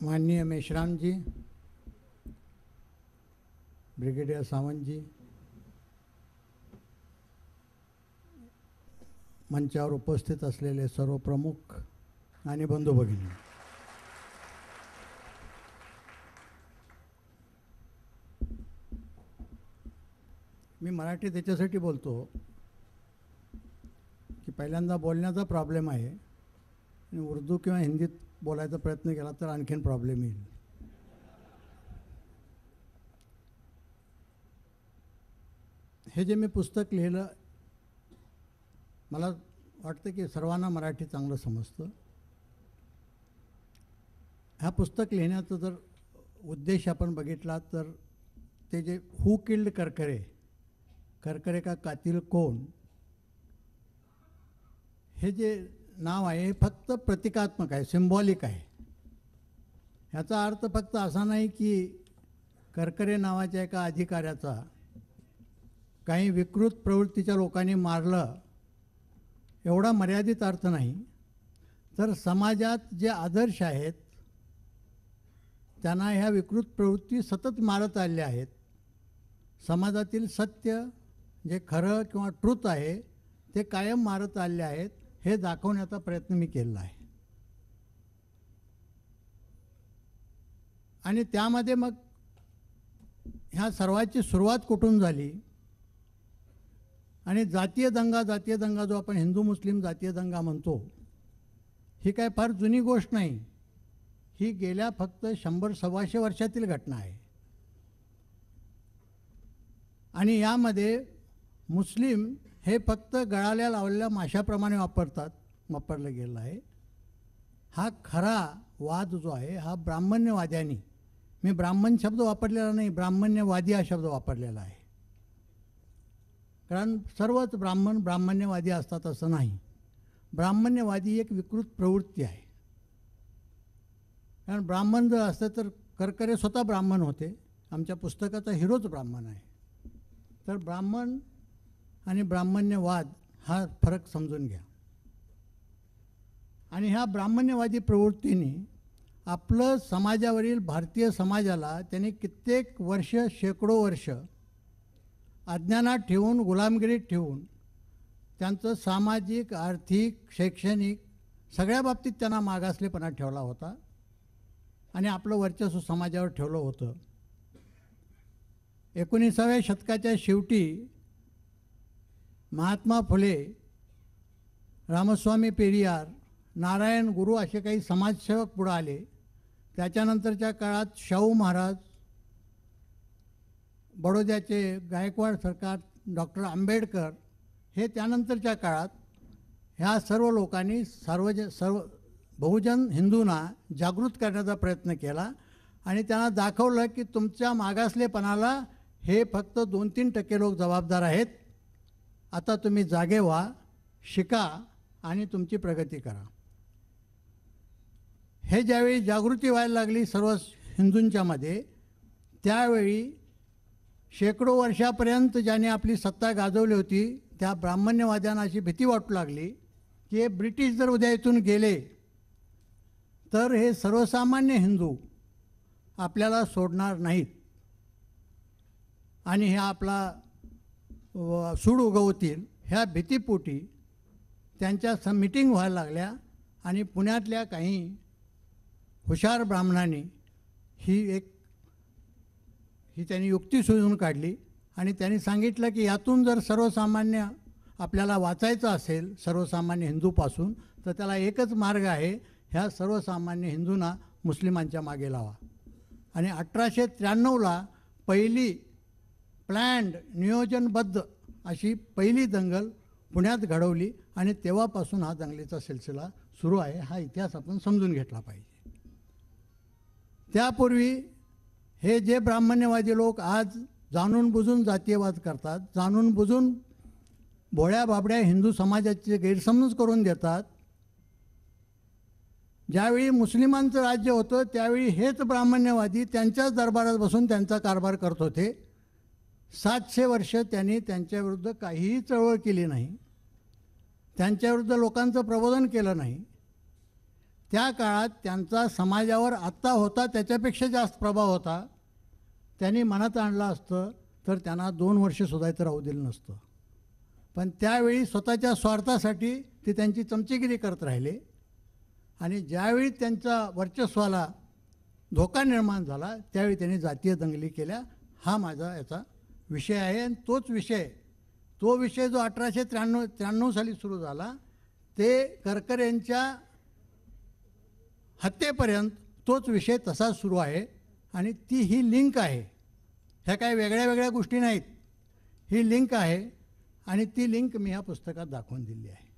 माननीय मेश्राम जी, ब्रिगेडियर सावंत जी, मंचावर उपस्थित असलेले सर्व प्रमुख आणि बंधू भगिनी, मी मराठीत याच्यासाठी बोलतो की पहिल्यांदा बोलण्याचा प्रॉब्लेम आहे आणि उर्दू किंवा हिंदीत बोलायचा प्रयत्न केला तर आणखीन प्रॉब्लेम येईल. हे जे मी पुस्तक लिहिलं, मला वाटतं की सर्वांना मराठी चांगलं समजतं. हा पुस्तक लिहिण्याचा जर उद्देश आपण बघितला तर ते जे हू किल्ड करकरे, करकरे का कातिल कोण, हे जे नाव आहे हे फक्त प्रतिकात्मक आहे, सिम्बॉलिक आहे. ह्याचा अर्थ फक्त असा नाही की करकरे नावाच्या एका अधिकाऱ्याचा काही विकृत प्रवृत्तीच्या लोकांनी मारलं, एवढा मर्यादित अर्थ नाही. तर समाजात जे आदर्श आहेत त्यांना ह्या विकृत प्रवृत्ती सतत मारत आलेल्या आहेत. समाजातील सत्य जे खरं किंवा ट्रुथ आहे ते कायम मारत आलेले आहेत, हे दाखवण्याचा प्रयत्न मी केलेला आहे. आणि त्यामध्ये मग ह्या सर्वाची सुरुवात कुठून झाली आणि जातीय दंगा जो आपण हिंदू मुस्लिम जातीय दंगा म्हणतो, ही काय फार जुनी गोष्ट नाही. ही गेल्या फक्त 100-125 वर्षातील घटना आहे. आणि यामध्ये मुस्लिम हे फक्त गळाल्या लावलेल्या माशाप्रमाणे वापरलं गेलं आहे. हा खरा वाद जो आहे हा ब्राह्मण्यवाद्यांनी, मी ब्राह्मण शब्द वापरलेला नाही, ब्राह्मण्यवादी हा शब्द वापरलेला आहे. कारण सर्वच ब्राह्मण्यवादी असतात असं नाही. ब्राह्मण्यवादी एक विकृत प्रवृत्ती आहे. कारण ब्राह्मण जर असतं तर करकरे स्वतः ब्राह्मण होते. आमच्या पुस्तकाचा हिरोच ब्राह्मण आहे. तर ब्राह्मण आणि ब्राह्मण्यवाद हा फरक समजून घ्या. आणि ह्या ब्राह्मण्यवादी प्रवृत्तीने आपलं समाजावरील भारतीय समाजाला त्यांनी कित्येक वर्ष, शेकडो वर्ष अज्ञानात ठेवून, गुलामगिरीत ठेवून त्यांचं सामाजिक, आर्थिक, शैक्षणिक सगळ्या बाबतीत त्यांना मागासलेपणा ठेवला होता आणि आपलं वर्चस्व समाजावर ठेवलं होतं. 19व्या शतकाच्या शेवटी महात्मा फुले, रामस्वामी पेरियार, नारायण गुरु असे काही समाजसेवक पुढे आले. त्याच्यानंतरच्या काळात शाहू महाराज, बडोद्याचे गायकवाड सरकार, डॉक्टर आंबेडकर, हे त्यानंतरच्या काळात ह्या सर्व लोकांनी सर्व बहुजन हिंदूंना जागृत करण्याचा प्रयत्न केला आणि त्यांना दाखवलं की तुमच्या मागासलेपणाला हे फक्त 2-3% लोक जबाबदार आहेत. आता तुम्ही जागे व्हा, शिका आणि तुमची प्रगती करा. हे ज्यावेळी जागृती व्हायला लागली सर्व हिंदूंच्या मध्ये, त्यावेळी शेकडो वर्षापर्यंत ज्याने आपली सत्ता गाजवली होती त्या ब्राह्मण्यवाद्यांना अशी भीती वाटू लागली की हे ब्रिटिश जर उद्या इथून गेले तर हे सर्वसामान्य हिंदू आपल्याला सोडणार नाहीत आणि हे आपला सूड उगवतील. ह्या भीतीपोटी त्यांच्या मीटिंग व्हायला लागल्या आणि पुण्यातल्या काही हुशार ब्राह्मणांनी ही त्यांनी युक्ती शोधून काढली आणि त्यांनी सांगितलं की यातून जर सर्वसामान्य आपल्याला वाचायचं असेल सर्वसामान्य हिंदूपासून, तर त्याला एकच मार्ग आहे, ह्या सर्वसामान्य हिंदूंना मुस्लिमांच्या मागे लावा. आणि 1893ला पहिली प्लॅन्ड, नियोजनबद्ध अशी पहिली दंगल पुण्यात घडवली आणि तेव्हापासून हा दंगलीचा सिलसिला सुरू आहे. हा इतिहास आपण समजून घेतला पाहिजे. त्यापूर्वी हे जे ब्राह्मण्यवादी लोक आज जाणून बुजून जातीयवाद करतात, जाणून बुजून भोळ्या बाबड्या हिंदू समाजाचे गैरसमज करून देतात, ज्यावेळी मुस्लिमांचं राज्य होतं त्यावेळी हेच ब्राह्मण्यवादी त्यांच्याच दरबारात बसून त्यांचा कारभार करत होते. 700 वर्ष त्यांनी त्यांच्याविरुद्ध काहीही चळवळ केली नाही, त्यांच्याविरुद्ध लोकांचं प्रबोधन केलं नाही. त्या काळात त्यांचा समाजावर आत्ता होता त्याच्यापेक्षा जास्त प्रभाव होता. त्यांनी मनात आणलं असतं तर त्यांना 2 वर्षसुद्धा इथं राहू दिलं नसतं. पण त्यावेळी स्वतःच्या स्वार्थासाठी ते त्यांची चमचेगिरी करत राहिले आणि ज्यावेळी त्यांच्या वर्चस्वाला धोका निर्माण झाला त्यावेळी त्यांनी जातीय दंगली केल्या. हा माझा याचा विषय आहे आणि तो विषय जो 1893 साली सुरू झाला ते करकर यांच्या हत्येपर्यंत तोच विषय तसाच सुरू आहे आणि ही लिंक आहे. ह्या काय वेगळ्या वेगळ्या गोष्टी नाहीत, ही लिंक आहे आणि ती लिंक मी ह्या पुस्तकात दाखवून दिली आहे.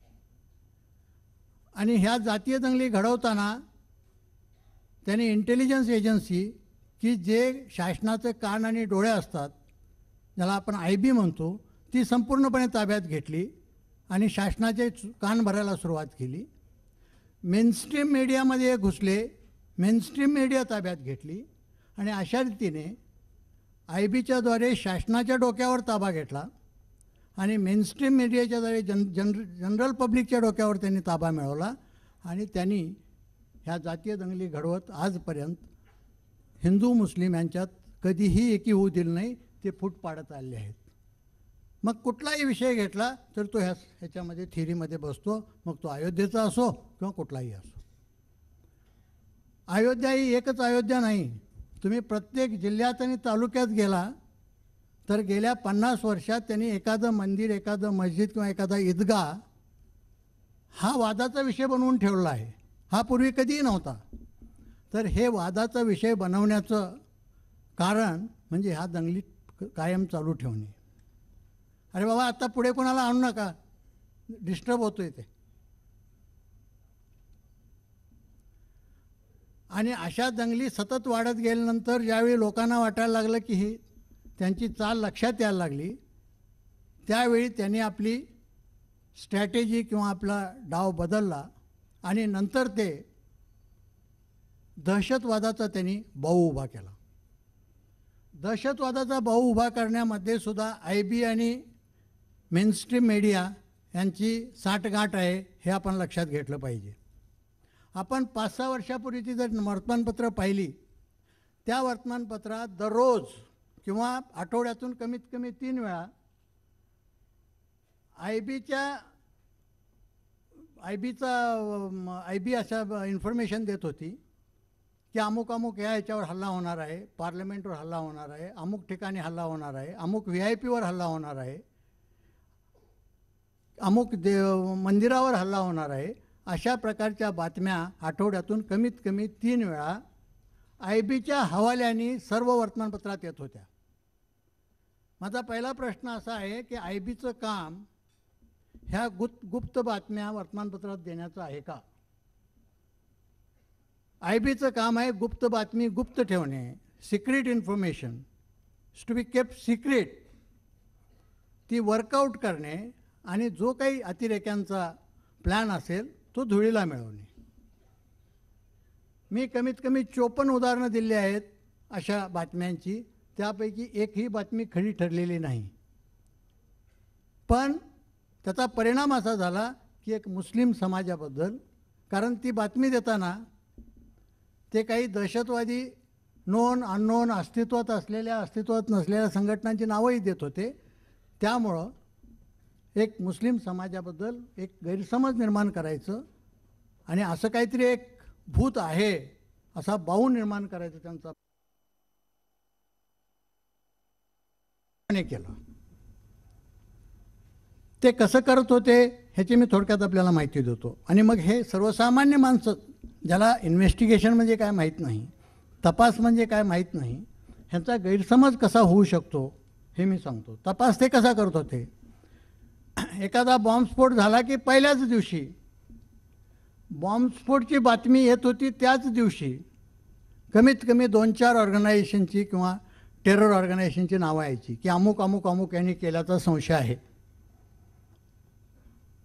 आणि ह्या जातीय दंगली घडवताना त्यांनी इंटेलिजन्स एजन्सी की जे शासनाचे कान आणि डोळे असतात, ज्याला आपण IB म्हणतो, ती संपूर्णपणे ताब्यात घेतली आणि शासनाचे कान भरायला सुरुवात केली. मेनस्ट्रीम मीडियामध्ये घुसले, मेनस्ट्रीम मीडिया ताब्यात घेतली आणि अशा रीतीने IBच्या द्वारे शासनाच्या डोक्यावर ताबा घेतला आणि मेनस्ट्रीम मीडियाच्या द्वारे जनरल पब्लिकच्या डोक्यावर त्यांनी ताबा मिळवला आणि त्यांनी ह्या जातीय दंगली घडवत आजपर्यंत हिंदू मुस्लिम यांच्यात कधीही एकी होऊ दिलं नाही. ते फूट पाडत आले आहेत. मग कुठलाही विषय घेतला तर तो ह्याच्यामध्ये थिअरीमध्ये बसतो, मग तो अयोध्येचा असो किंवा कुठलाही असो. अयोध्या ही एकच अयोध्या नाही. तुम्ही प्रत्येक जिल्ह्यात आणि तालुक्यात गेला तर गेल्या 50 वर्षात त्यांनी एखादं मंदिर, एखादं मस्जिद किंवा एखादा ईदगाह हा वादाचा विषय बनवून ठेवला आहे. हा पूर्वी कधीही नव्हता. तर हे वादाचा विषय बनवण्याचं कारण म्हणजे ह्या दंगली कायम चालू ठेवणे. अरे बाबा आता पुढे कोणाला आणू नका, डिस्टर्ब होतोय ते. आणि अशा दंगली सतत वाढत गेल्यानंतर ज्यावेळी लोकांना वाटायला लागलं की ही त्यांची चाल लक्षात यायला लागली, त्यावेळी त्यांनी आपली स्ट्रॅटेजी किंवा आपला डाव बदलला आणि नंतर ते दहशतवादाचा त्यांनी बाऊ उभा केला. दहशतवादाचा बाऊ उभा करण्यामध्ये सुद्धा IB आणि मेनस्ट्रीम मीडिया यांची साठगाठ आहे, हे आपण लक्षात घेतलं पाहिजे. आपण 5-6 वर्षापूर्वीची जर वर्तमानपत्र पाहिली, त्या वर्तमानपत्रात दररोज किंवा आठवड्यातून कमीत कमी 3 वेळा IB अशा इन्फॉर्मेशन देत होती की अमुक अमुक ह्याच्यावर हल्ला होणार आहे, पार्लमेंटवर हल्ला होणार आहे, अमुक ठिकाणी हल्ला होणार आहे, अमुक VIP वर हल्ला होणार आहे, अमुक मंदिरावर हल्ला होणार आहे. अशा प्रकारच्या बातम्या आठवड्यातून कमीत कमी 3 वेळा IBच्या हवाल्याने सर्व वर्तमानपत्रात येत होत्या. माझा पहिला प्रश्न असा आहे की IBचं काम ह्या गुप्त बातम्या वर्तमानपत्रात देण्याचं आहे का? IBचं काम आहे गुप्त बातमी गुप्त ठेवणे, secret information to be kept secret, ती वर्कआउट करणे आणि जो काही अतिरेक्यांचा प्लॅन असेल तो धुळीला मिळवणे. मी कमीत कमी 54 उदाहरणं दिली आहेत अशा बातम्यांची, त्यापैकी एकही बातमी खरी ठरलेली नाही. पण त्याचा परिणाम असा झाला की एक मुस्लिम समाजाबद्दल, कारण ती बातमी देताना ते काही दहशतवादी नोन अननोन अस्तित्वात असलेल्या अस्तित्वात नसलेल्या संघटनांची नावंही देत होते. त्यामुळं एक मुस्लिम समाजाबद्दल एक गैरसमज निर्माण करायचं आणि असं काहीतरी एक भूत आहे असा बाऊ निर्माण करायचं त्यांचा केलं. ते कसं करत होते ह्याची मी थोडक्यात आपल्याला माहिती देतो. आणि मग हे सर्वसामान्य माणसं ज्याला इन्व्हेस्टिगेशन म्हणजे काय माहीत नाही, तपास म्हणजे काय माहीत नाही, ह्यांचा गैरसमज कसा होऊ शकतो हे मी सांगतो. तपास ते कसा करत होते. एखादा बॉम्बस्फोट झाला की पहिल्याच दिवशी बॉम्बस्फोटची बातमी येत होती. त्याच दिवशी कमीत कमी 2-4 ऑर्गनायझेशनची किंवा टेरर ऑर्गनायझेशनची नावं यायची की अमुक अमुक अमुक यांनी केल्याचा संशय आहे.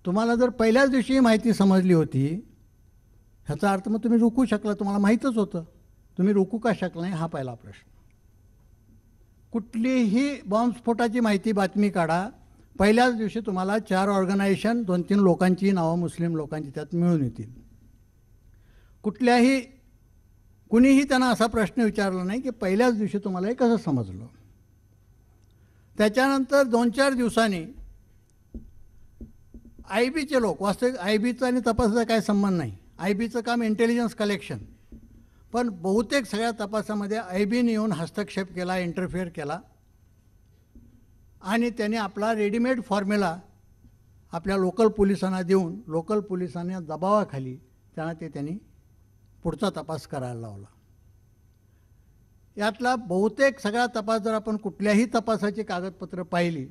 तुम्हाला जर पहिल्याच दिवशी माहिती समजली होती ह्याचा अर्थ मग तुम्ही रोखू शकला, तुम्हाला माहीतच होतं. तुम्ही रोखू का शकला नाही हा पहिला प्रश्न. कुठलीही बॉम्बस्फोटाची माहिती बातमी काढा, पहिल्याच दिवशी तुम्हाला 4 ऑर्गनायझेशन 2-3 लोकांची नावं मुस्लिम लोकांची त्यात मिळून येतील. कुणीही त्यांना असा प्रश्न विचारला नाही की पहिल्याच दिवशी तुम्हाला हे कसं समजलं. त्याच्यानंतर 2-4 दिवसांनी आय बीचे लोक, वास्तविक आय बीचा आणि तपासाचा काय संबंध नाही, आय बीचं काम इंटेलिजन्स कलेक्शन, पण बहुतेक सगळ्या तपासामध्ये आय बीने येऊन हस्तक्षेप केला, इंटरफिअर केला आणि त्याने आपला रेडीमेड फॉर्म्युला आपल्या लोकल पोलिसांना देऊन लोकल पोलिसांच्या दबावाखाली त्यांनी पुढचा तपास करायला लावला. यातला बहुतेक सगळा तपास जर आपण कुठल्याही तपासाची कागदपत्र पाहिली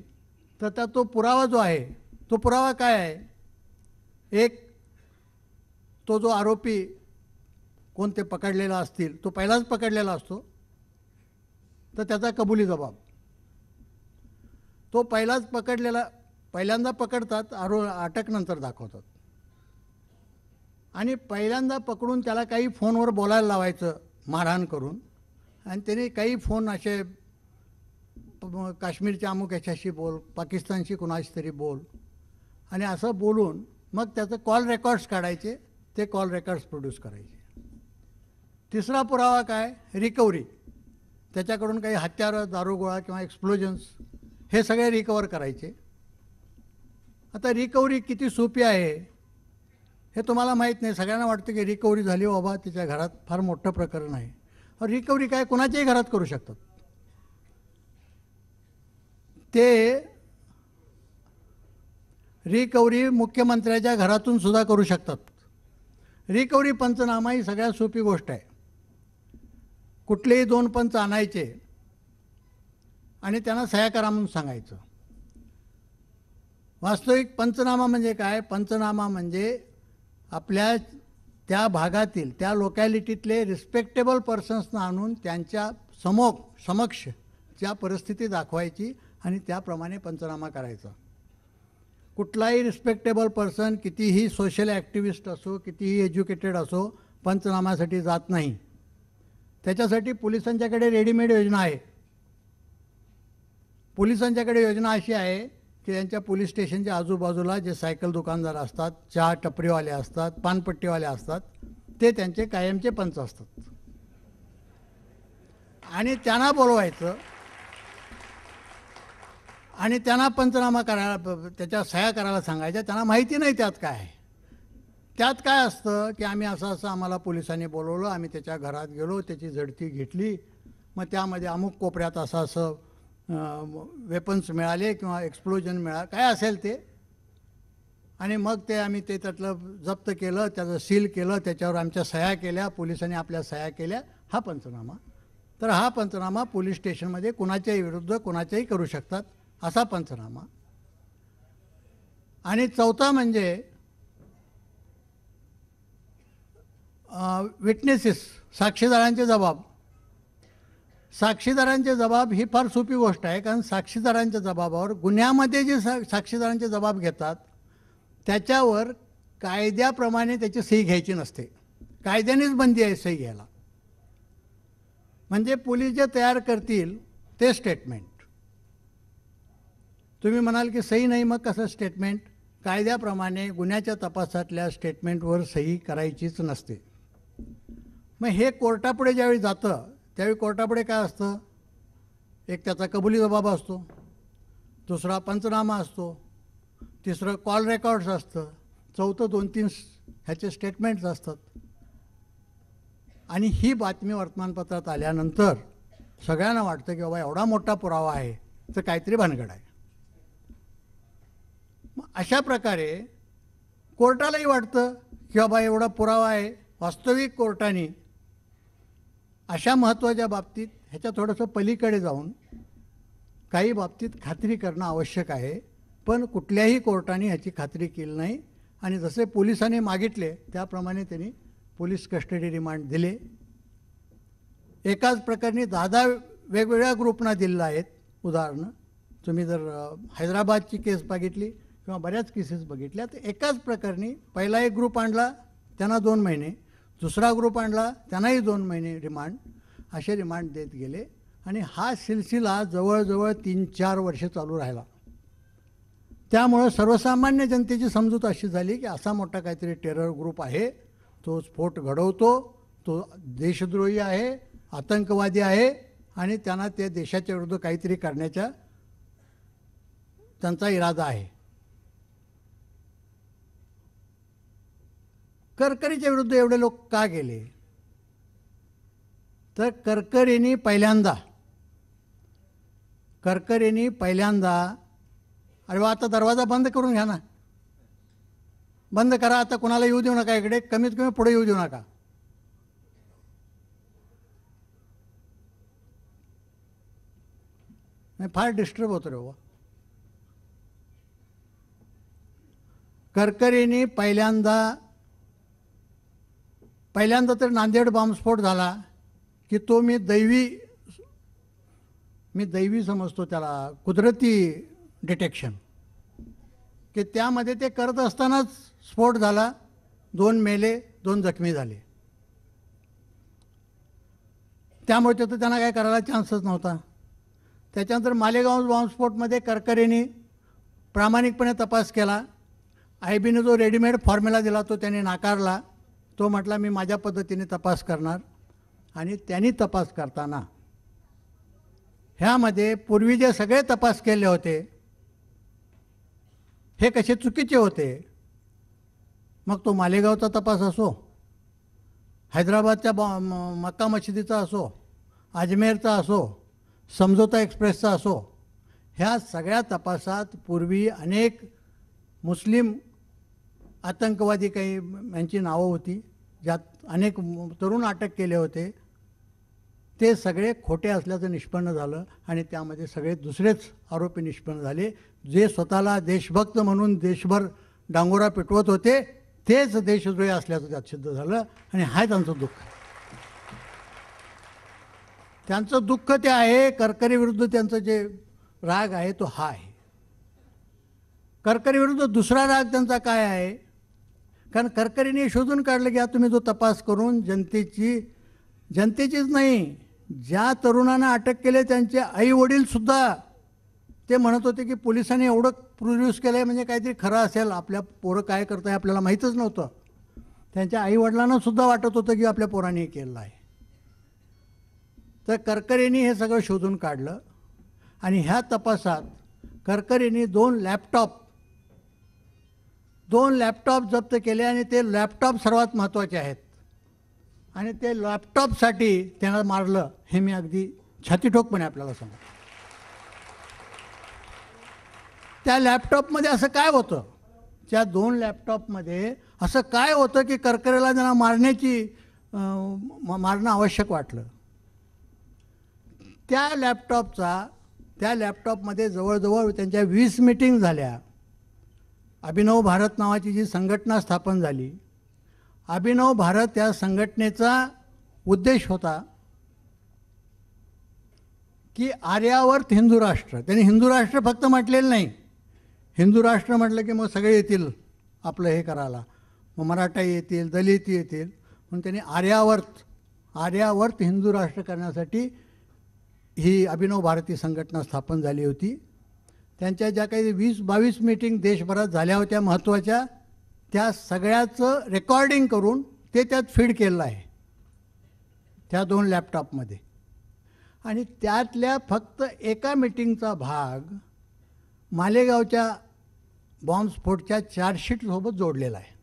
तर त्यात तो पुरावा जो आहे, तो पुरावा काय आहे? एक, तो जो आरोपी कोण ते पकडलेला असतील तो पहिलाच पकडलेला असतो तर त्याचा कबुली जबाब. तो पहिल्यांदा पकडतात, अटक नंतर दाखवतात आणि पहिल्यांदा पकडून त्याला काही फोनवर बोलायला लावायचं मारहाण करून, आणि त्याने काही फोन असे काश्मीरच्या अमुक याच्याशी बोल, पाकिस्तानशी कुणाशी तरी बोल आणि असं बोलून मग त्याचं कॉल रेकॉर्ड्स काढायचे, ते कॉल रेकॉर्ड्स प्रोड्यूस करायचे. तिसरा पुरावा काय? रिकव्हरी. त्याच्याकडून काही हत्यारं, दारुगोळा किंवा एक्सप्लोजन्स हे सगळे रिकवर करायचे. आता रिकव्हरी किती सोपी आहे हे तुम्हाला माहीत नाही. सगळ्यांना वाटतं की रिकव्हरी झाली बाबा, तिच्या घरात फार मोठं प्रकरण आहे. रिकव्हरी काय कुणाच्याही घरात करू शकतात. ते रिकव्हरी मुख्यमंत्र्याच्या घरातून सुद्धा करू शकतात. रिकव्हरी पंचनामा ही सगळ्यात सोपी गोष्ट आहे. कुठलेही 2 पंच आणायचे आणि त्यांना सह्या करा म्हणून सांगायचं. वास्तविक पंचनामा म्हणजे काय? पंचनामा म्हणजे आपल्या त्या भागातील, त्या लोकॅलिटीतले रिस्पेक्टेबल पर्सन्सना आणून त्यांच्या समक्ष ज्या परिस्थिती दाखवायची आणि त्याप्रमाणे पंचनामा करायचा. कुठलाही रिस्पेक्टेबल पर्सन, कितीही सोशल ॲक्टिव्हिस्ट असो, कितीही एज्युकेटेड असो, पंचनाम्यासाठी जात नाही. त्याच्यासाठी पोलिसांच्याकडे रेडीमेड योजना आहे. पोलिसांच्याकडे योजना अशी आहे की त्यांच्या पोलीस स्टेशनच्या आजूबाजूला जे सायकल दुकानदार असतात, चहा टपरीवाले असतात, पानपट्टीवाले असतात, ते त्यांचे कायमचे पंच असतात आणि त्यांना बोलवायचं आणि त्यांना पंचनामा करायला, त्याच्या सह्या करायला सांगायच्या. त्यांना माहिती नाही त्यात काय आहे. त्यात काय असतं की आम्ही असं आम्हाला पोलिसांनी बोलवलं, आम्ही त्याच्या घरात गेलो, त्याची झडती घेतली, मग त्यामध्ये अमुक कोपऱ्यात असं वेपन्स मिळाले किंवा एक्सप्लोजन मिळालं, काय असेल ते, आणि मग ते आम्ही ते त्यातलं जप्त केलं, त्याचं सील केलं, त्याच्यावर आमच्या सह्या केल्या, पोलिसांनी आपल्या सह्या केल्या. हा पंचनामा. तर हा पंचनामा पोलीस स्टेशनमध्ये कुणाच्याही विरुद्ध कुणाच्याही करू शकतात, असा पंचनामा. आणि चौथा म्हणजे विटनेसेस, साक्षीदारांचे जबाब. साक्षीदारांचे जबाब ही फार सोपी गोष्ट आहे, कारण साक्षीदारांच्या जबाबावर, गुन्ह्यामध्ये जे साक्षीदारांचे जबाब घेतात त्याच्यावर कायद्याप्रमाणे त्याची सही घ्यायची नसते. कायद्यानेच बंदी आहे सही घ्यायला. म्हणजे पोलीस जे तयार करतील ते स्टेटमेंट. तुम्ही म्हणाल की सही नाही, मग कसं स्टेटमेंट? कायद्याप्रमाणे गुन्ह्याच्या तपासातल्या स्टेटमेंटवर सही करायचीच नसते. मग हे कोर्टापुढे ज्यावेळी जातं त्यावेळी कोर्टापुढे काय असतं? एक त्याचा कबुली जबाब असतो, दुसरा पंचनामा असतो, तिसरं कॉल रेकॉर्ड्स असतं, चौथं 2-3 ह्याचे स्टेटमेंट्स असतात. आणि ही बातमी वर्तमानपत्रात आल्यानंतर सगळ्यांना वाटतं की बाबा एवढा मोठा पुरावा आहे तर काहीतरी भानगड आहे. मग अशा प्रकारे कोर्टालाही वाटतं की बाबा एवढा पुरावा आहे. वास्तविक कोर्टाने अशा महत्त्वाच्या बाबतीत ह्याच्या थोडंसं पलीकडे जाऊन काही बाबतीत खात्री करणं आवश्यक आहे, पण कुठल्याही कोर्टाने ह्याची खात्री केली नाही. आणि जसे पोलिसांनी मागितले त्याप्रमाणे त्यांनी पोलीस कस्टडी रिमांड दिले. एकाच प्रकरणी 10 वेगवेगळ्या ग्रुपना दिलेलं आहेत. उदाहरणं तुम्ही जर हैदराबादची केस बघितली किंवा बऱ्याच केसेस बघितल्या तर एकाच प्रकरणी पहिला एक ग्रुप आणला त्यांना 2 महिने, दुसरा ग्रुप आणला त्यांनाही 2 महिने रिमांड, असे रिमांड देत गेले. आणि हा सिलसिला जवळजवळ 3-4 वर्ष चालू राहिला. त्यामुळं सर्वसामान्य जनतेची समजूत अशी झाली की असा मोठा काहीतरी टेरर ग्रुप आहे तो स्फोट घडवतो, तो देशद्रोही आहे, आतंकवादी आहे आणि त्यांना ते देशाच्या विरुद्ध काहीतरी करण्याचा त्यांचा इरादा आहे. करकरीच्या विरुद्ध एवढे लोक का गेले? तर करकरींनी पहिल्यांदा अरे वा आता दरवाजा बंद करून घ्या ना, बंद करा, आता कोणाला येऊ देऊ नका इकडे, कमीत कमी पुढे येऊ देऊ नका. नाही फार डिस्टर्ब होतं रे बाबा. करकरींनी पहिल्यांदा तर नांदेड बॉम्बस्फोट झाला की तो मी दैवी समजतो त्याला, कुदरती डिटेक्शन, की त्यामध्ये ते करत असतानाच स्फोट झाला, 2 मेले, 2 जखमी झाले. त्यामुळे तर त्यांना काय करायला चान्सच नव्हता. त्याच्यानंतर मालेगाव बॉम्बस्फोटमध्ये करकरींनी प्रामाणिकपणे तपास केला. IBने जो रेडीमेड फॉर्म्युला दिला तो त्यांनी नाकारला. तो म्हटला मी माझ्या पद्धतीने तपास करणार. आणि त्यांनी तपास करताना ह्यामध्ये पूर्वी जे सगळे तपास केले होते हे कसे चुकीचे होते. मग तो मालेगावचा तपास असो, हैदराबादच्या मक्का मशिदीचा असो, अजमेरचा असो, समझोता एक्सप्रेसचा असो, ह्या सगळ्या तपासात पूर्वी अनेक मुस्लिम आतंकवादी काही यांची नावं होती, ज्यात अनेक तरुण अटक केले होते. ते सगळे खोटे असल्याचं निष्पन्न झालं आणि त्यामध्ये सगळे दुसरेच आरोपी निष्पन्न झाले. जे स्वतःला देशभक्त म्हणून देशभर डांगोरा पेटवत होते तेच देशद्रोही असल्याचं त्यात सिद्ध झालं. आणि हाय त्यांचं दुःख. त्यांचं दुःख ते आहे, करकरी विरुद्ध त्यांचं जे राग आहे तो हा आहे. करकरी विरुद्ध दुसरा राग त्यांचा काय आहे? कारण करकरीने शोधून काढलं की तुम्ही जो तपास करून जनतेचीच नाही, ज्या तरुणांना अटक केले त्यांचे आई वडीलसुद्धा ते म्हणत होते की पोलिसांनी एवढं प्रोड्यूस केलं आहे म्हणजे काहीतरी खरं असेल, आपल्या पोरं काय करत आहे आपल्याला माहीतच नव्हतं. त्यांच्या आईवडिलांनासुद्धा वाटत होतं की आपल्या पोरांनी हे केलं आहे. तर करकरींनी हे सगळं शोधून काढलं आणि ह्या तपासात करकरींनी 2 लॅपटॉप जप्त केले आणि ते लॅपटॉप सर्वात महत्त्वाचे आहेत. आणि ते लॅपटॉपसाठी त्यांना मारलं हे मी अगदी छातीठोकपणे आपल्याला सांगतो. त्या लॅपटॉपमध्ये असं काय होतं, त्या 2 लॅपटॉपमध्ये असं काय होतं की करकरेला त्यांना मारणं आवश्यक वाटलं. त्या लॅपटॉपमध्ये जवळजवळ त्यांच्या 20 मीटिंग झाल्या. अभिनव भारत नावाची जी संघटना स्थापन झाली, अभिनव भारत या संघटनेचा उद्देश होता की आर्यावर्त हिंदू राष्ट्र. त्यांनी हिंदू राष्ट्र फक्त म्हटलेलं नाही, हिंदू राष्ट्र म्हटलं की मग सगळे येतील आपलं हे करायला, मग मराठा येतील, दलित येतील, म्हणून त्यांनी आर्यावर्त हिंदू राष्ट्र करण्यासाठी ही अभिनव भारती संघटना स्थापन झाली होती. त्यांच्या ज्या काही 20-22 मीटिंग देशभरात झाल्या होत्या महत्त्वाच्या, त्या सगळ्याचं रेकॉर्डिंग करून ते त्यात फीड केलं आहे त्या 2 लॅपटॉपमध्ये. आणि त्यातल्या फक्त एका मीटिंगचा भाग मालेगावच्या बॉम्बस्फोटच्या चार्जशीटसोबत जोडलेला आहे.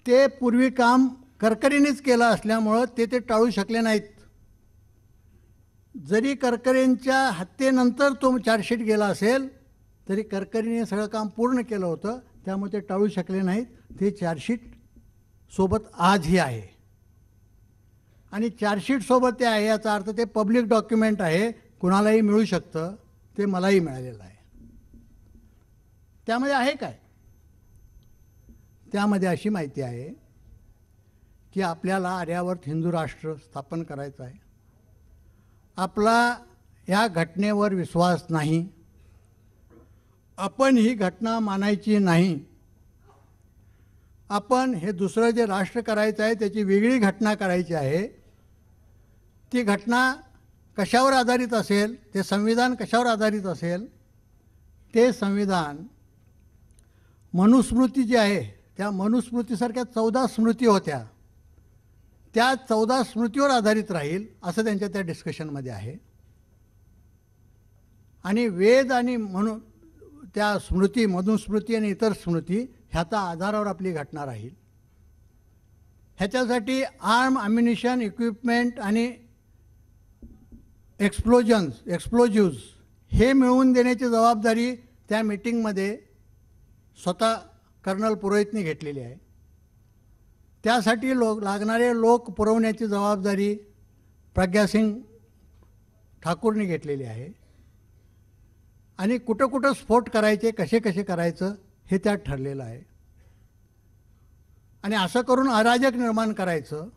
ते पूर्वी काम करकरींनीच केलं असल्यामुळं ते टाळू शकले नाहीत. जरी करकरींच्या हत्येनंतर तो चार्जशीट गेला असेल तरी करकरीने सगळं काम पूर्ण केलं होतं, त्यामुळे ते टाळू शकले नाहीत. ते चार्जशीट सोबत आजही आहे आणि चार्जशीट सोबत ते आहे याचा अर्थ ते पब्लिक डॉक्युमेंट आहे, कुणालाही मिळू शकतं. ते मलाही मिळालेलं आहे. त्यामध्ये आहे काय? त्यामध्ये अशी माहिती आहे की आपल्याला आर्यावर्त हिंदू राष्ट्र स्थापन करायचं आहे. आपला या घटनेवर विश्वास नाही, आपण ही घटना मानायची नाही, आपण हे दुसरं जे राष्ट्र करायचं आहे त्याची वेगळी घटना करायची आहे. ती घटना कशावर आधारित असेल, ते संविधान कशावर आधारित असेल, ते संविधान मनुस्मृती जी आहे त्या मनुस्मृतीसारख्या 14 स्मृती होत्या, त्या 14 स्मृतीवर आधारित राहील असं त्यांच्या त्या डिस्कशनमध्ये आहे. आणि वेद आणि म्हणून त्या स्मृती, मनुस्मृती आणि इतर स्मृती ह्याचा आधारावर आपली घटना राहील. ह्याच्यासाठी आर्म, ॲम्युनिशन, इक्विपमेंट आणि एक्सप्लोजिव्ज हे मिळवून देण्याची जबाबदारी त्या मीटिंगमध्ये स्वतः कर्नल पुरोहितने घेतलेली आहे. त्यासाठी लागणारे लोक पुरवण्याची जबाबदारी प्रज्ञासिंग ठाकूरने घेतलेली आहे. आणि कुठं कुठं स्फोट करायचे, कसे कसे करायचं हे त्यात ठरलेलं आहे. आणि असं करून अराजक निर्माण करायचं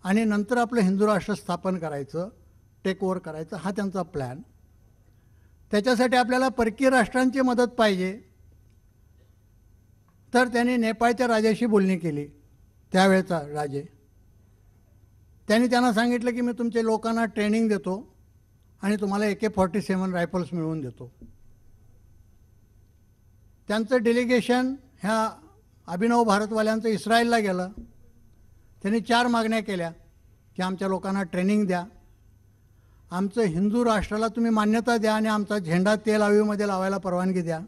आणि नंतर आपलं हिंदू राष्ट्र स्थापन करायचं, टेक ओव्हर करायचं, हा त्यांचा प्लॅन. त्याच्यासाठी आपल्याला परकीय राष्ट्रांची मदत पाहिजे. तर त्यांनी नेपाळच्या राजाशी बोलणी केली, त्यावेळचा राजे. त्यांनी त्यांना सांगितलं की मी तुमच्या लोकांना ट्रेनिंग देतो आणि तुम्हाला AK-47 रायफल्स मिळवून देतो. त्यांचं डेलिगेशन ह्या अभिनव भारतवाल्यांचं इस्रायलला गेलं. त्यांनी 4 मागण्या केल्या की आमच्या लोकांना ट्रेनिंग द्या, आमचं हिंदू राष्ट्राला तुम्ही मान्यता द्या आणि आमचा झेंडा तेल अवीवमध्ये लावायला परवानगी द्या,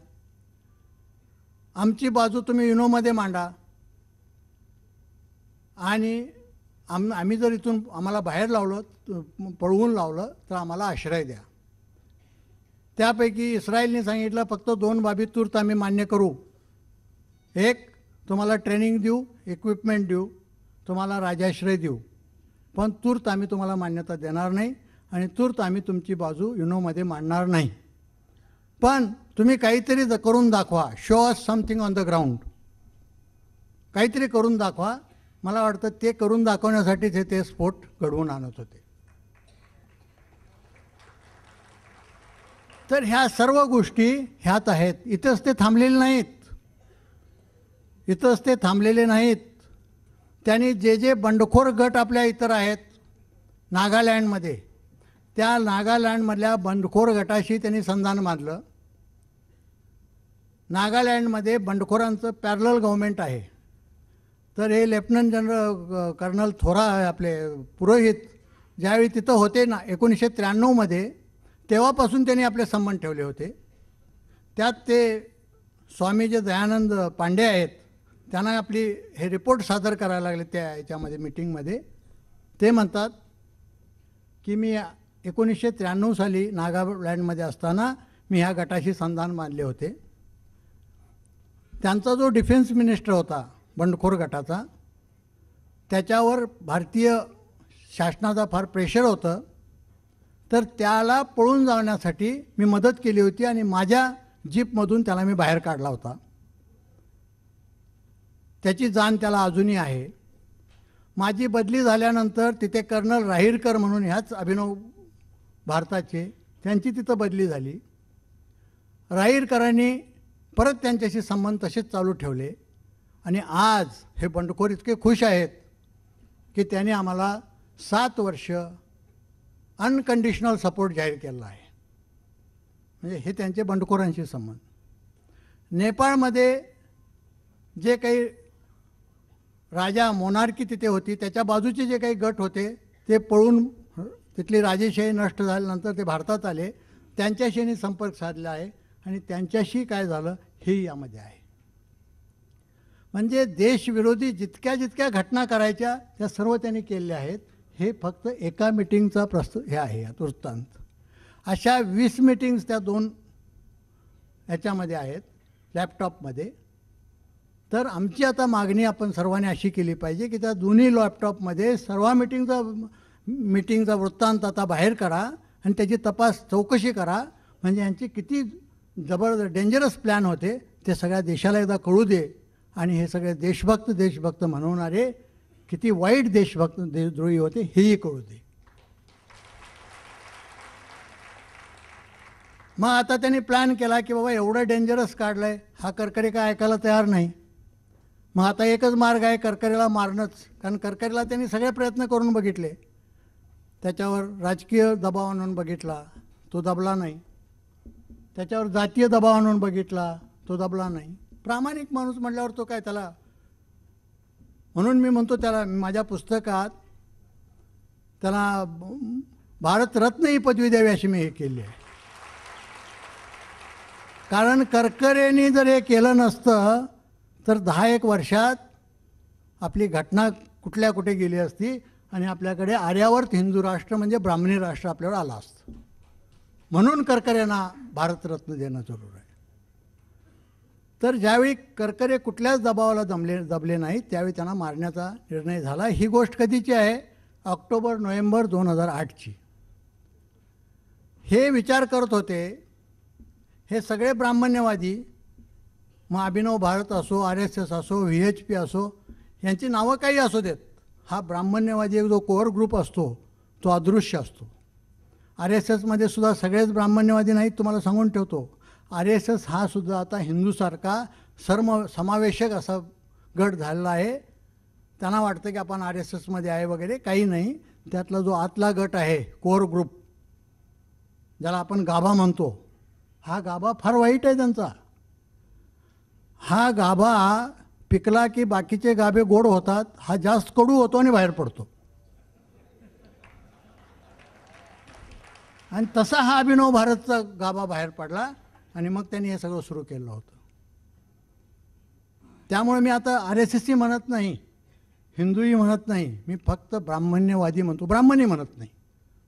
आमची बाजू तुम्ही युनोमध्ये मांडा आणि आम्ही जर इथून आम्हाला बाहेर लावलं, पळवून लावलं तर आम्हाला आश्रय द्या. त्यापैकी इस्रायलने सांगितलं फक्त 2 बाबी तूर्त आम्ही मान्य करू. एक, तुम्हाला ट्रेनिंग देऊ, इक्विपमेंट देऊ, तुम्हाला राजाश्रय देऊ, पण तूर्त आम्ही तुम्हाला मान्यता देणार नाही आणि तूर्त आम्ही तुमची बाजू युनोमध्ये मांडणार नाही. पण तुम्ही काहीतरी करून दाखवा, show us something on the ground, काहीतरी करून दाखवा. मला वाटतं ते करून दाखवण्यासाठी ते स्फोट घडवून आणत होते. तर ह्या सर्व गोष्टी ह्यात आहेत. इथंच ते थांबलेले नाहीत, इथंच ते थांबलेले नाहीत. त्यांनी जे जे बंडखोर गट आपल्या इतर आहेत नागालँडमध्ये, त्या नागालँडमधल्या बंडखोर गटाशी त्यांनी संधान बांधलं. नागालँडमध्ये बंडखोरांचं पॅरलल गव्हर्मेंट आहे. तर हे लेफ्टनंट जनरल कर्नल थोरा आपले पुरोहित ज्यावेळी तिथं होते ना 1993मध्ये, तेव्हापासून त्यांनी आपले संबंध ठेवले होते. त्यात ते स्वामी जे दयानंद पांडे आहेत त्यांना आपली हे रिपोर्ट सादर करायला लागले त्या याच्यामध्ये मीटिंगमध्ये. ते म्हणतात की मी 1993 साली नागालँडमध्ये असताना मी ह्या गटाशी संधान बांधले होते. त्यांचा जो डिफेन्स मिनिस्टर होता बंडखोर गटाचा, त्याच्यावर भारतीय शासनाचा फार प्रेशर होतं. तर त्याला पळून जाण्यासाठी मी मदत केली होती आणि माझ्या जीपमधून त्याला मी बाहेर काढला होता. त्याची जाण त्याला अजूनही आहे. माझी बदली झाल्यानंतर तिथे कर्नल राहीरकर म्हणून ह्याच अभिनव भारताचे, त्यांची तिथं बदली झाली. राहीरकरांनी परत त्यांच्याशी संबंध तसेच चालू ठेवले आणि आज हे बंडखोर इतके खुश आहेत की त्यांनी आम्हाला 7 वर्ष अनकंडिशनल सपोर्ट जाहीर केला आहे. म्हणजे हे त्यांचे बंडखोरांशी संबंध. नेपाळमध्ये जे काही राजा मोनार्की तिथे होती, त्याच्या बाजूचे जे काही गट होते ते पळून तिथली राजेशाही नष्ट झाल्यानंतर ते भारतात आले. त्यांच्याशी संपर्क साधला आहे आणि त्यांच्याशी काय झालं हेही यामध्ये आहे. म्हणजे देशविरोधी जितक्या घटना करायच्या त्या सर्व त्यांनी केलेल्या आहेत. हे फक्त एका मीटिंगचा हे आहे यात वृत्तांत. अशा 20 मीटिंग्स त्या 2 याच्यामध्ये आहेत लॅपटॉपमध्ये. तर आमची आता मागणी आपण सर्वांनी अशी केली पाहिजे की त्या दोन्ही लॅपटॉपमध्ये सर्व मीटिंगचा वृत्तांत आता बाहेर करा आणि त्याची चौकशी करा. म्हणजे यांचे किती डेंजरस प्लॅन होते ते सगळ्या देशाला एकदा कळू दे. आणि हे सगळे देशभक्त म्हणवणारे किती वाईट देशद्रोही होते हेही कळू दे. मग आता त्यांनी प्लॅन केला की बाबा एवढं डेंजरस काढलं आहे, हा करकरे काय ऐकायला तयार नाही. मग आता एकच मार्ग आहे करकरेला मारणंच. कारण करकरेला त्यांनी सगळे प्रयत्न करून बघितले, त्याच्यावर राजकीय दबाव आणून बघितला, तो दबला नाही. त्याच्यावर जातीय दबाव आणून बघितला, तो दबला नाही. प्रामाणिक माणूस म्हटल्यावर तो काय त्याला म्हणून मी म्हणतो त्याला, माझ्या पुस्तकात त्याला भारतरत्न ही पदवी द्यावी अशी मी हे केली आहे. कारण करकरेंनी जर हे केलं नसतं तर 10-1 वर्षात आपली घटना कुठल्या कुठे गेली असती आणि आपल्याकडे आर्यावर्त हिंदू राष्ट्र म्हणजे ब्राह्मणी राष्ट्र आपल्यावर आलं असतं. म्हणून करकरेंना भारतरत्न देणं जरूर आहे. तर ज्यावेळी करकरे कुठल्याच दबावाला दबले नाही त्यावेळी त्यांना मारण्याचा निर्णय झाला. ही गोष्ट कधीची आहे? ऑक्टोबर-नोव्हेंबर 2008ची. हे विचार करत होते, हे सगळे ब्राह्मण्यवादी, मग अभिनव भारत असो, RSS असो, VHP असो, यांची नावं काही असू देत, हा ब्राह्मण्यवादी एक जो कोअर ग्रुप असतो तो अदृश्य असतो. RSSमध्ये सुद्धा सगळेच ब्राह्मण्यवादी नाहीत, तुम्हाला सांगून ठेवतो. RSS हा सुद्धा आता हिंदूसारखा समावेशक असा गट झालेला आहे. त्यांना वाटतं की आपण RSSमध्ये आहे वगैरे, काही नाही. त्यातला जो आतला गट आहे कोअर ग्रुप, ज्याला आपण गाभा म्हणतो, हा गाभा फार वाईट आहे त्यांचा. हा गाभा पिकला की बाकीचे गाभे गोड होतात, हा जास्त कडू होतो आणि बाहेर पडतो. आणि तसा हा अभिनव भारतचा गाभा बाहेर पडला आणि मग त्यांनी हे सगळं सुरू केलं होतं. त्यामुळे मी आता RSSही म्हणत नाही, हिंदूही म्हणत नाही, मी फक्त ब्राह्मण्यवादी म्हणतो. ब्राह्मणी म्हणत नाही,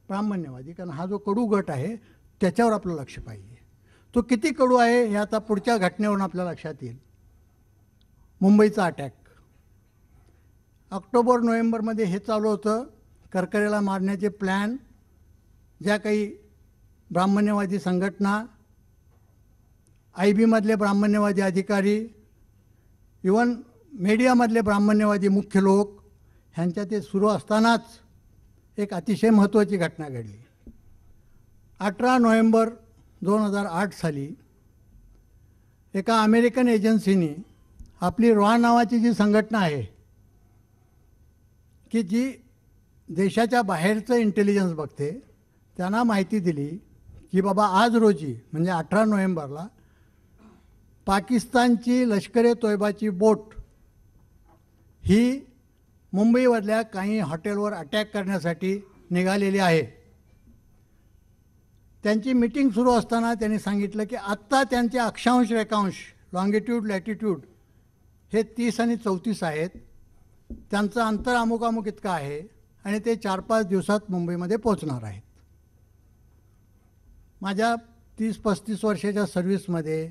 ब्राह्मण्यवादी. कारण हा जो कडू गट आहे त्याच्यावर आपलं लक्ष पाहिजे. तो किती कडू आहे हे आता पुढच्या घटनेवरून आपल्या लक्षात येईल. मुंबईचा अटॅक ऑक्टोबर-नोव्हेंबरमध्ये हे चालू होतं. करकरेला मारण्याचे प्लॅन ज्या काही ब्राह्मण्यवादी संघटना, IB मधले ब्राह्मण्यवादी अधिकारी, इवन मीडियामधले ब्राह्मण्यवादी मुख्य लोक, ह्यांच्या ते सुरू असतानाच एक अतिशय महत्त्वाची घटना घडली. 18 नोव्हेंबर 2008 साली एका अमेरिकन एजन्सीने आपली रॉ नावाची जी संघटना आहे की जी देशाच्या बाहेरचं इंटेलिजन्स बघते, त्यांना माहिती दिली की बाबा आज रोजी म्हणजे 18 नोव्हेंबरला पाकिस्तानची लष्कर-ए तोयबाची बोट ही मुंबईमधल्या काही हॉटेलवर अटॅक करण्यासाठी निघालेली आहे. त्यांची मीटिंग सुरू असताना त्यांनी सांगितलं की आत्ता त्यांचे अक्षांश रेखांश लॉंगिट्यूड लॅटिट्यूड हे 30 आणि 34 आहेत. त्यांचं अंतर अमुक इतकं आहे आणि ते 4-5 दिवसात मुंबईमध्ये पोचणार आहेत. माझ्या 30-35 वर्षाच्या सर्व्हिसमध्ये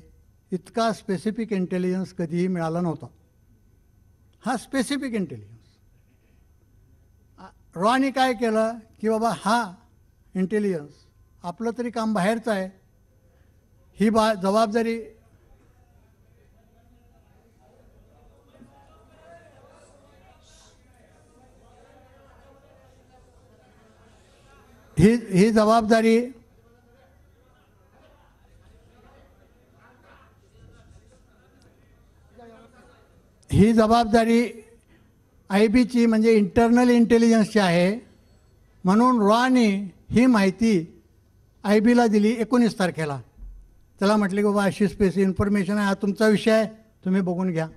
इतका स्पेसिफिक इंटेलिजन्स कधीही मिळाला नव्हता. हा स्पेसिफिक इंटेलिजन्स. रॉनी काय केलं की बाबा हा इंटेलिजन्स आपलं तरी काम बाहेरचं आहे, ही जबाबदारी ही जबाबदारी IBची म्हणजे इंटरनल इंटेलिजन्सची आहे. म्हणून रॉनी ही माहिती IBला दिली 19 तारखेला. त्याला म्हटले की बाबा अशी स्पेसिफिक इन्फॉर्मेशन आहे, हा तुमचा विषय आहे, तुम्ही बघून घ्या.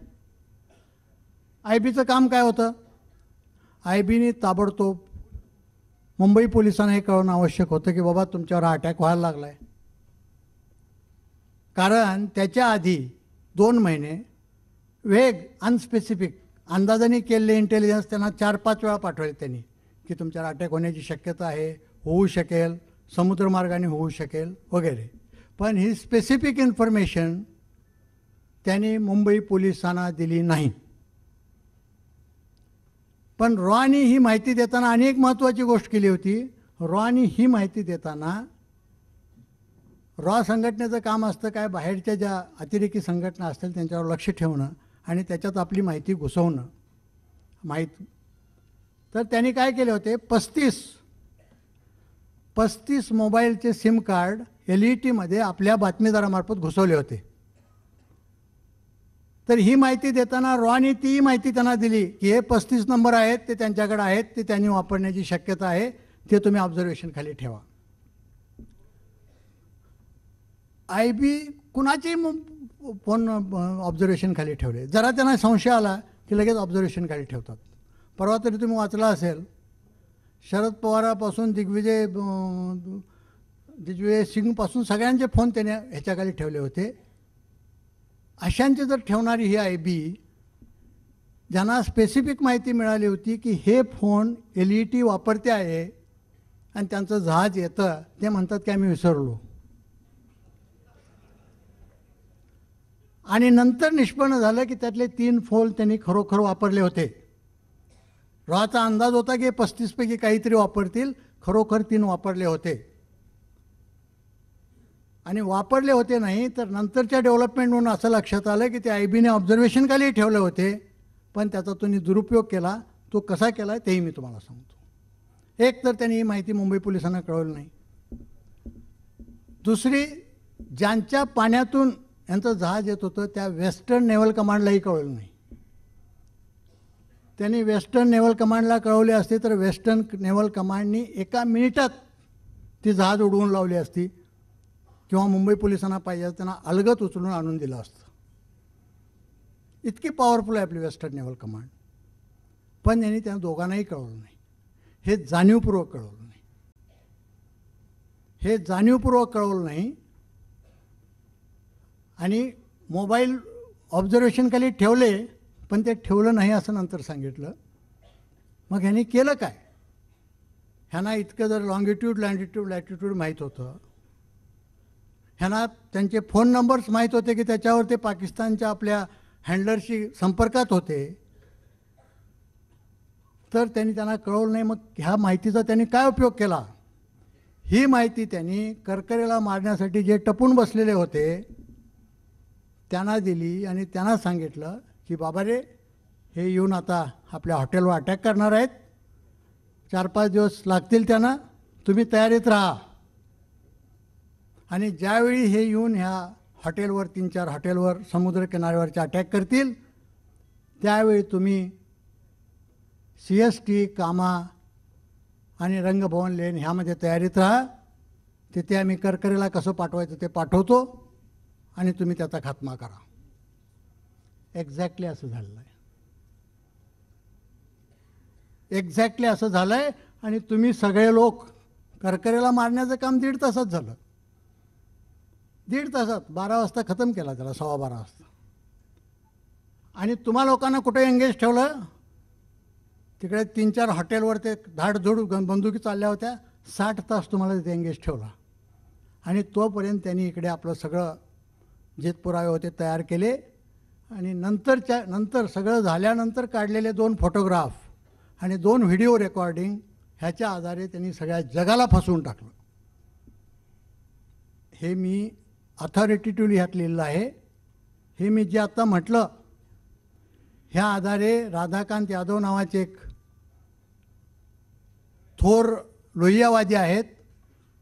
IBचं काम काय होतं? IBने ताबडतोब मुंबई पोलिसांना हे कळवणं आवश्यक होतं की बाबा तुमच्यावर हा अटॅक व्हायला लागला आहे. कारण त्याच्या आधी 2 महिने अनस्पेसिफिक अंदाजाने केलेले इंटेलिजन्स त्यांना 4-5 वेळा पाठवले त्यांनी की तुमच्यावर अटॅक होण्याची शक्यता आहे, होऊ शकेल, समुद्रमार्गाने होऊ शकेल वगैरे. पण ही स्पेसिफिक इन्फॉर्मेशन त्यांनी मुंबई पोलिसांना दिली नाही. पण रॉनी ही माहिती देताना अनेक महत्त्वाची गोष्ट केली होती. रॉनी ही माहिती देताना रॉ संघटनेचं काम असतं काय, बाहेरच्या ज्या अतिरेकी संघटना असतील त्यांच्यावर लक्ष ठेवणं आणि त्याच्यात आपली माहिती घुसवणं माहिती. तर त्यांनी काय केले होते, 35 मोबाईलचे सिम कार्ड LETमध्ये आपल्या बातमीदारामार्फत घुसवले होते. तर ही माहिती देताना रॉनी ती माहिती त्यांना दिली की हे 35 नंबर आहेत, ते त्यांच्याकडे आहेत, ते त्यांनी वापरण्याची शक्यता आहे, ते तुम्ही ऑब्झर्वेशन खाली ठेवा. IB कुणाचे फोन ऑब्झर्वेशन खाली ठेवले. जरा त्यांना संशय आला की लगेच ऑब्झर्वेशन खाली ठेवतात. परवा तरी तुम्ही वाचला असेल, शरद पवारापासून दिग्विजय सिंगपासून सगळ्यांचे फोन त्याने ह्याच्याखाली ठेवले होते. अशांचे जर ठेवणारी ही IB, ज्यांना स्पेसिफिक माहिती मिळाली होती की हे फोन LET वापरते आहे आणि त्यांचं जहाज येतं, ते म्हणतात की आम्ही विसरलो. आणि नंतर निष्पन्न झालं की त्यातले 3 फोन त्यांनी खरोखर वापरले होते. रॉचा अंदाज होता की 35 पैकी काहीतरी वापरतील, खरोखर 3 वापरले होते. आणि वापरले होते नाही तर नंतरच्या डेव्हलपमेंट म्हणून असं लक्षात आलं की ते IBने ऑब्झर्वेशन खाली ठेवले होते, पण त्याचा तुम्ही दुरुपयोग केला. तो कसा केला तेही मी तुम्हाला सांगतो. एक तर त्यांनी ही माहिती मुंबई पोलिसांना कळवली नाही. दुसरी, ज्यांच्या पाण्यातून यांचं जहाज येत होतं त्या वेस्टर्न नेव्हल कमांडलाही कळवलं नाही. त्यांनी वेस्टर्न नेव्हल कमांडला कळवले असते तर वेस्टर्न नेव्हल कमांडनी 1 मिनिटात ती जहाज उडवून लावली असती, किंवा मुंबई पोलिसांना पाहिजे त्यांना अलगत उचलून आणून दिलं असतं. इतकी पॉवरफुल आहे आपली वेस्टर्न नेव्हल कमांड. पण यांनी त्या दोघांनाही कळवलं नाही. हे जाणीवपूर्वक कळवलं नाही. हे जाणीवपूर्वक कळवलं नाही. आणि मोबाईल ऑब्झर्वेशनखाली ठेवले, पण ते ठेवलं नाही असं नंतर सांगितलं. मग ह्यांनी केलं काय? ह्यांना इतकं जर लॉंगिट्यूड लॅटिट्यूड माहीत होतं, ह्यांना त्यांचे फोन नंबर्स माहीत होते की त्याच्यावर ते पाकिस्तानच्या आपल्या हँडलरशी संपर्कात होते, तर त्यांनी त्यांना कळवलं नाही. मग ह्या माहितीचा त्यांनी काय उपयोग केला? ही माहिती त्यांनी करकरेला मारण्यासाठी जे टपून बसलेले होते त्यांना दिली आणि त्यांना सांगितलं की बाबा रे, हे येऊन आता आपल्या हॉटेलवर अटॅक करणार आहेत, 4-5 दिवस लागतील त्यांना, तुम्ही तयारीत राहा. आणि ज्यावेळी हे येऊन ह्या हॉटेलवर 3-4 हॉटेलवर समुद्रकिनाऱ्यावरचे अटॅक करतील, त्यावेळी तुम्ही CST, कामा आणि रंगभवन लेन ह्यामध्ये तयारीत राहा. तिथे आम्ही करकरेला कसं पाठवायचं ते पाठवतो आणि तुम्ही त्याचा खात्मा करा. एक्झॅक्टली असं झालेलं आहे. एक्झॅक्टली असं झालं आहे. आणि तुम्ही सगळे लोक, करकरेला मारण्याचं काम 1.5 तासात झालं. 1.5 तासात 12 वाजता खतम केला त्याला, 12:15 वाजता. आणि तुम्हा लोकांना कुठे एंगेज ठेवलं? तिकडे 3-4 हॉटेलवर ते धाडधूड बंदुकी चालल्या होत्या. 60 तास तुम्हाला तिथे एंगेज ठेवला. आणि तोपर्यंत त्यांनी इकडे आपलं सगळं जे पुरावे होते तयार केले. आणि नंतर सगळं झाल्यानंतर काढलेले 2 फोटोग्राफ आणि 2 व्हिडिओ रेकॉर्डिंग ह्याच्या आधारे त्यांनी सगळ्या जगाला फसवून टाकलं. हे मी अथॉरिटेटिव्हली ह्यात लिहिलेलं आहे. हे मी जे आत्ता म्हटलं, ह्या आधारे राधाकांत यादव नावाचे एक थोर लोहियावादी आहेत,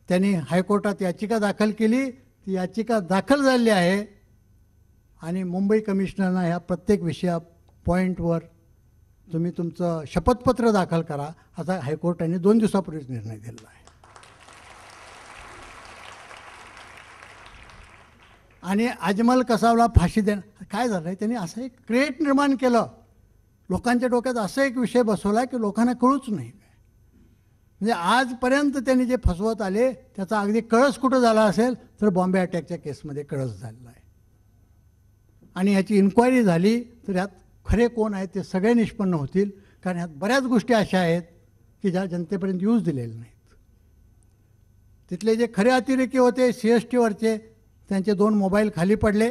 त्यांनी हायकोर्टात याचिका दाखल केली. ती याचिका दाखल झालेली आहे आणि मुंबई कमिशनरना ह्या प्रत्येक पॉईंटवर तुम्ही तुमचं शपथपत्र दाखल करा, असा हायकोर्टाने 2 दिवसापूर्वीच निर्णय दिलेला आहे. आणि अजमल कसाबला फाशी देणं काय झालं आहे? त्यांनी असं एक क्रिएट निर्माण केलं, लोकांच्या डोक्यात असं एक विषय बसवला की लोकांना कळूच नाही. म्हणजे आजपर्यंत त्यांनी जे फसवत आले त्याचा अगदी कळस कुठं झाला असेल तर बॉम्बे अटॅकच्या केसमध्ये कळस झालेला आहे. आणि ह्याची इन्क्वायरी झाली तर ह्यात खरे कोण आहेत ते सगळे निष्पन्न होतील, कारण ह्यात बऱ्याच गोष्टी अशा आहेत की ज्या जनतेपर्यंत यूज दिलेल्या नाहीत. तिथले जे खरे अतिरेकी होते CSTवरचे, त्यांचे 2 मोबाईल खाली पडले.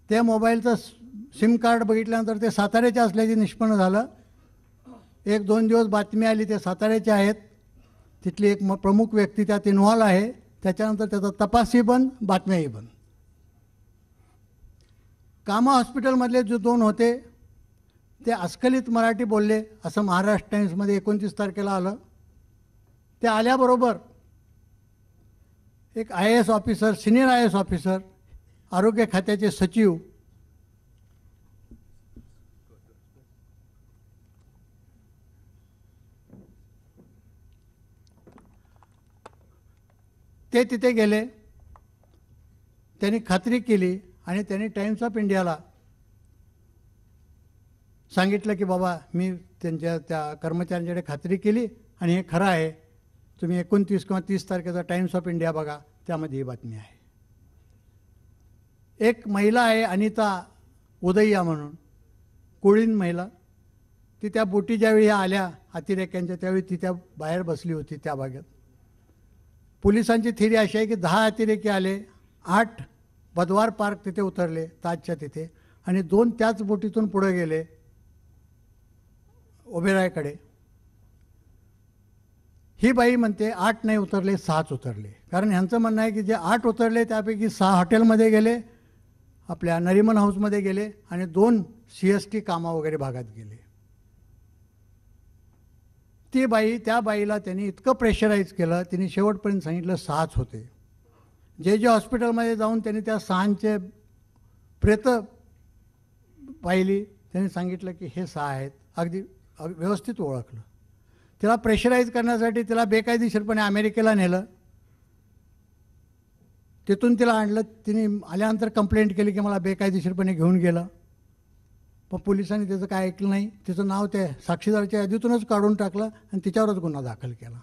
त्या मोबाईलचं सिम कार्ड बघितल्यानंतर ते साताऱ्याचे असल्याचे निष्पन्न झालं. 1-2 दिवस बातमी आली ते साताऱ्याचे आहेत. तिथली एक प्रमुख व्यक्ती त्यात इन्व्हॉल्व आहे. त्याच्यानंतर त्याचा तपासही बंद, बातम्याही बंद. कामा हॉस्पिटलमधले जे 2 होते ते अस्खलित मराठी बोलले असं महाराष्ट्र टाइम्समध्ये 29 तारखेला आलं. ते आल्याबरोबर एक IAS officer, senior IAS officer, आरोग्य खात्याचे सचिव, ते तिथे गेले. त्यांनी खात्री केली आणि त्यांनी टाइम्स ऑफ इंडियाला सांगितलं की बाबा मी त्यांच्या त्या कर्मचाऱ्यांच्याकडे खात्री केली आणि हे खरं आहे, तुम्ही 29 किंवा 30 तारखेचा टाइम्स ऑफ इंडिया बघा, त्यामध्ये ही बातमी आहे. एक महिला आहे अनिता उदय्या म्हणून, कुळीन महिला, ती त्या बोटी ज्यावेळी आल्या अतिरेक्यांच्या त्यावेळी ती त्या बाहेर बसली होती त्या भागात. पोलिसांची थिअरी अशी आहे की 10 अतिरेकी आले, 8 बदवार पार्क तिथे उतरले ताजच्या तिथे, आणि 2 त्याच बोटीतून पुढे गेले ओबेरायकडे. ही बाई म्हणते 8 नाही उतरले, 6च उतरले. कारण ह्यांचं म्हणणं आहे की जे 8 उतरले त्यापैकी 6 हॉटेलमध्ये गेले, आपल्या नरिमन हाऊसमध्ये गेले, आणि 2 CST कामा वगैरे भागात गेले. ती बाई, त्या बाईला त्यांनी इतकं प्रेशराईज केलं, तिने शेवटपर्यंत सांगितलं 6च होते. जे हॉस्पिटलमध्ये जाऊन त्यांनी त्या 6चे प्रेत पाहिली, त्यांनी सांगितलं की हे 6 आहेत. अगदी व्यवस्थित ओळखलं. तिला प्रेशराईज करण्यासाठी तिला बेकायदेशीरपणे अमेरिकेला नेलं, तिथून तिला आणलं. तिने आल्यानंतर कंप्लेंट केली की मला बेकायदेशीरपणे घेऊन गेलं, पण पोलिसांनी त्याचं काय ऐकलं नाही. तिचं नाव ते साक्षीदाराच्या यादीतूनच काढून टाकलं आणि तिच्यावरच गुन्हा दाखल केला.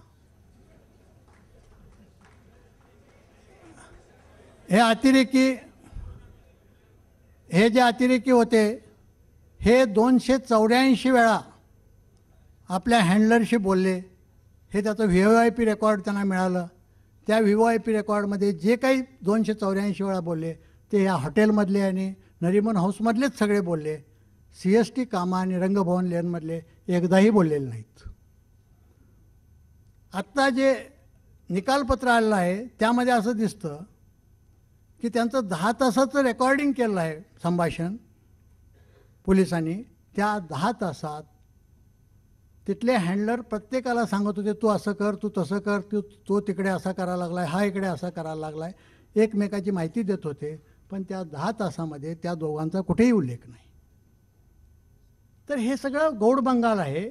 हे जे अतिरेकी होते हे 284 वेळा आपल्या हँडलरशी बोलले. हे त्याचं VVIP रेकॉर्ड त्यांना मिळालं. त्या VVIP रेकॉर्डमध्ये जे काही 284 वेळा बोलले ते या हॉटेलमधले आणि नरिमन हाऊसमधलेच सगळे बोलले. CST कामा आणि रंगभवन लेनमधले एकदाही बोललेले नाहीत. आत्ता जे निकालपत्र आलेलं आहे त्यामध्ये असं दिसतं की त्यांचं 10 तासाचं रेकॉर्डिंग केलं आहे संभाषण पोलिसांनी. त्या 10 तासात तिथले हँडलर प्रत्येकाला सांगत होते तू असं कर, तू तसं कर, तो तिकडे असा करायला लागला आहे, हा इकडे असा करायला लागला आहे, एकमेकाची माहिती देत होते. पण त्या 10 तासामध्ये त्या दोघांचा कुठेही उल्लेख नाही. तर हे सगळं गौड बंगाल आहे.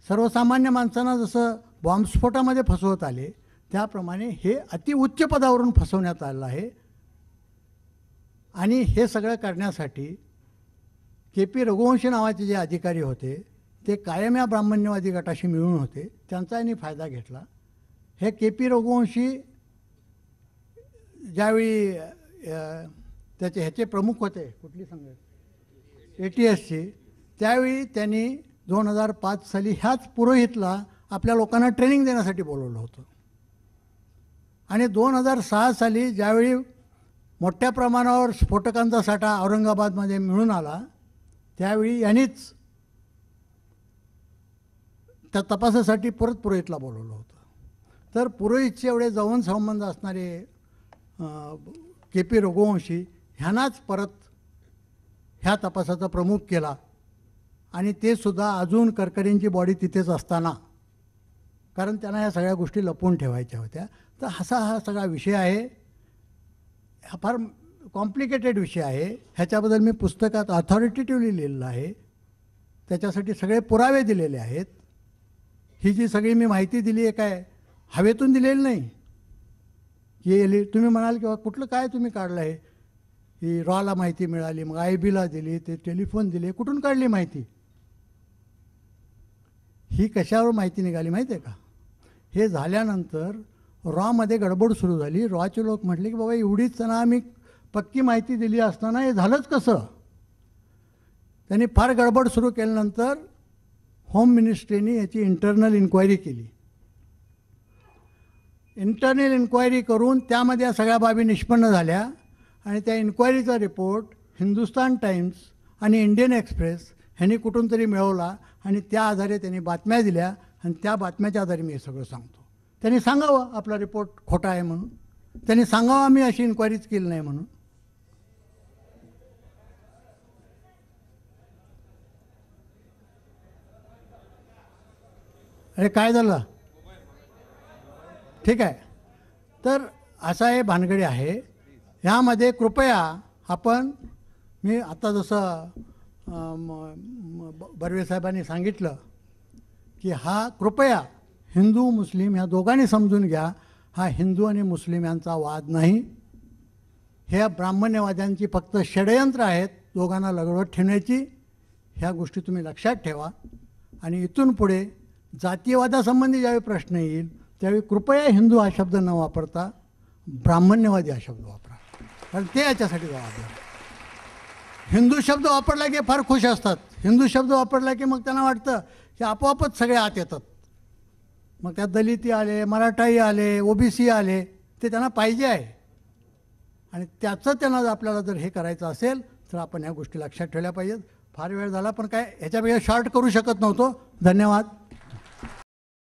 सर्वसामान्य माणसांना जसं बॉम्बस्फोटामध्ये फसवत आले त्याप्रमाणे हे अतिउच्च पदावरून फसवण्यात आलं आहे. आणि हे सगळं करण्यासाठी KP रघुवंशी नावाचे जे अधिकारी होते ते कायम या ब्राह्मण्यवादी गटाशी मिळून होते, त्यांचाही फायदा घेतला. हे KP रघुवंशी ज्यावेळी त्याचे ह्याचे प्रमुख होते, कुठली संघ ATSचे, त्यावेळी त्यांनी 2005 साली ह्याच पुरोहितला आपल्या लोकांना ट्रेनिंग देण्यासाठी बोलवलं होतं. आणि 2006 साली ज्यावेळी मोठ्या प्रमाणावर स्फोटकांचा साठा औरंगाबादमध्ये मिळून आला त्यावेळी यांनीच त्या तपासासाठी परत पुरोहितला बोलवलं होतं. तर पुरोहितचे एवढे जवळ संबंध असणारे KP रघुवंशी ह्यांनाच परत ह्या तपासाचा प्रमुख केला. आणि ते सुद्धा अजून करकरेंची बॉडी तिथेच असताना, कारण त्यांना ह्या सगळ्या गोष्टी लपवून ठेवायच्या होत्या. तर हा सगळा विषय आहे. हा फार कॉम्प्लिकेटेड विषय आहे. ह्याच्याबद्दल मी पुस्तकात ऑथॉरिटेटिव्हली लिहिलेलं आहे. त्याच्यासाठी सगळे पुरावे दिलेले आहेत. ही जी सगळी मी माहिती दिली आहे काय हवेतून दिलेली नाही की तुम्ही म्हणाल किंवा कुठलं काय तुम्ही काढलं आहे. ही रॉला माहिती मिळाली, मग IBला दिली, ते टेलिफोन दिले, कुठून काढली माहिती? ही कशावर माहिती निघाली माहिती आहे का? हे झाल्यानंतर रॉमध्ये गडबड सुरू झाली. रॉचे लोक म्हटले की बाबा एवढीच त्यांना आम्ही पक्की माहिती दिली असताना हे झालंच कसं? त्यांनी फार गडबड सुरू केल्यानंतर होम मिनिस्ट्रीने याची इंटरनल इन्क्वायरी केली. इंटरनल इन्क्वायरी करून त्यामध्ये या सगळ्या बाबी निष्पन्न झाल्या आणि त्या इन्क्वायरीचा रिपोर्ट हिंदुस्तान टाइम्स आणि इंडियन एक्सप्रेस ह्यांनी कुठून तरी मिळवला आणि त्या आधारे त्यांनी बातम्या दिल्या आणि त्या बातम्याच्या आधारे मी हे सगळं सांगतो. त्यांनी सांगावं आपला रिपोर्ट खोटा आहे म्हणून, त्यांनी सांगावं आम्ही अशी इन्क्वायरीच केली नाही म्हणून. अरे काय झालं? ठीक आहे. तर असा हे भानगडी आहे. ह्यामध्ये कृपया आपण, मी आता जसं बर्वे साहेबांनी सांगितलं की हा कृपया हिंदू मुस्लिम ह्या दोघांनी समजून घ्या, हा हिंदू आणि मुस्लिम यांचा वाद नाही. हे ब्राह्मण्यवाद्यांची फक्त षडयंत्र आहेत दोघांना लगडवत ठेवण्याची. ह्या गोष्टी तुम्ही लक्षात ठेवा. आणि इथून पुढे जातीयवादासंबंधी ज्यावेळी प्रश्न येईल त्यावेळी कृपया हिंदू हा शब्द न वापरता ब्राह्मण्यवादी हा शब्द वापरा, कारण ते याच्यासाठी जबाबदार आहे. हिंदू शब्द वापरला की फार खुश असतात. हिंदू शब्द वापरला की मग त्यांना वाटतं की आपोआपच सगळे आत येतात. मग त्यात दलिती आले, मराठाई आले, ओबीसी आले, ते त्यांना पाहिजे आहे. आणि त्याचं त्यांना आपल्याला जर हे करायचं असेल तर आपण ह्या गोष्टी लक्षात ठेवल्या पाहिजेत. फार वेळ झाला, पण काय ह्याच्यापेक्षा शॉर्ट करू शकत नव्हतो. धन्यवाद.